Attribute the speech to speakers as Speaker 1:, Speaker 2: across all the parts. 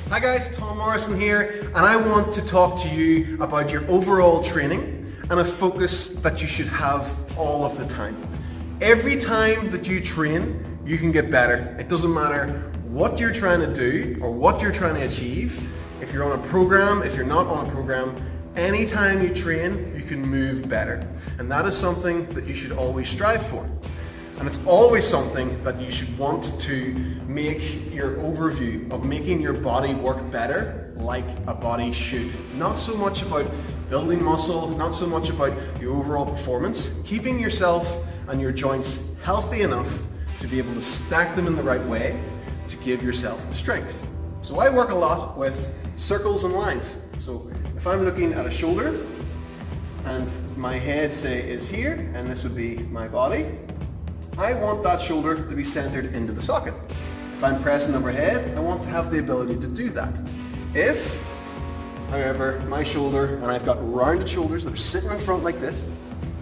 Speaker 1: Hi guys, Tom Morrison here, and I want to talk to you about your overall training and a focus that you should have all of the time. Every time that you train, you can get better. It doesn't matter what you're trying to do or what you're trying to achieve. If you're on a program, if you're not on a program, anytime you train, you can move better. And that is something that you should always strive for. And it's always something that you should want to make your overview of making your body work better like a body should. Not so much about building muscle, not so much about the overall performance, keeping yourself and your joints healthy enough to be able to stack them in the right way to give yourself the strength. So I work a lot with circles and lines. So if I'm looking at a shoulder and my head, say, is here, and this would be my body, I want that shoulder to be centered into the socket. If I'm pressing overhead, I want to have the ability to do that. If, however, my shoulder, and I've got rounded shoulders that are sitting in front like this,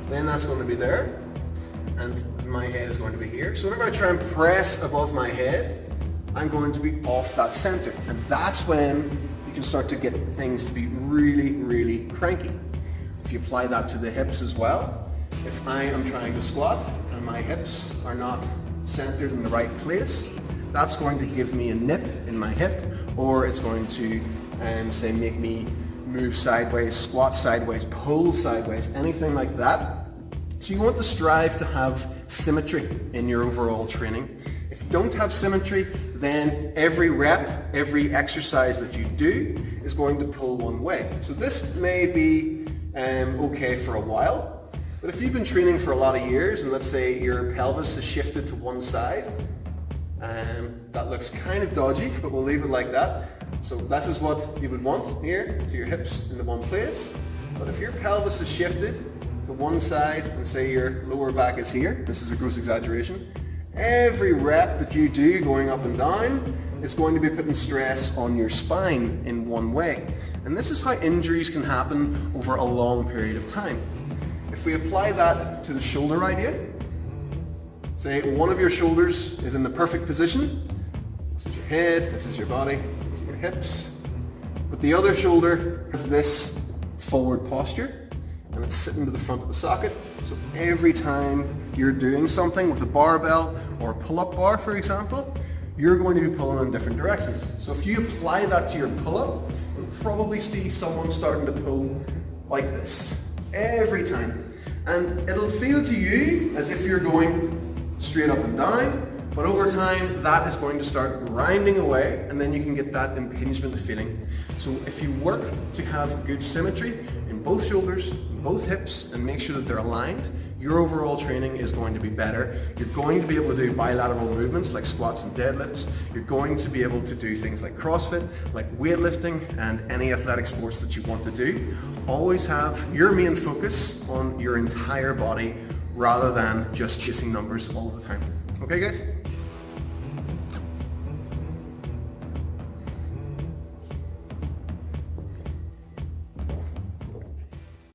Speaker 1: then that's going to be there, and my head is going to be here. So whenever I try and press above my head, I'm going to be off that center. And that's when you can start to get things to be really, really cranky. If you apply that to the hips as well, if I am trying to squat and my hips are not centered in the right place, that's going to give me a nip in my hip, or it's going to say make me move sideways, squat sideways, pull sideways, anything like that. So you want to strive to have symmetry in your overall training. If you don't have symmetry, then every rep, every exercise that you do is going to pull one way. So this may be okay for a while, but if you've been training for a lot of years, and let's say your pelvis is shifted to one side, that looks kind of dodgy, but we'll leave it like that. So this is what you would want here, so your hips in the one place. But if your pelvis is shifted to one side, and say your lower back is here, this is a gross exaggeration, every rep that you do going up and down is going to be putting stress on your spine in one way. And this is how injuries can happen over a long period of time. If we apply that to the shoulder idea, say one of your shoulders is in the perfect position. This is your head, this is your body, these are your hips. But the other shoulder has this forward posture, and it's sitting to the front of the socket. So every time you're doing something with a barbell or a pull-up bar, for example, you're going to be pulling in different directions. So if you apply that to your pull-up, you'll probably see someone starting to pull like this every time. And it'll feel to you as if you're going straight up and down, but over time that is going to start grinding away, and then you can get that impingement feeling. So if you work to have good symmetry in both shoulders, in both hips, and make sure that they're aligned, your overall training is going to be better. You're going to be able to do bilateral movements like squats and deadlifts. You're going to be able to do things like CrossFit, like weightlifting, and any athletic sports that you want to do. Always have your main focus on your entire body rather than just chasing numbers all the time. Okay guys?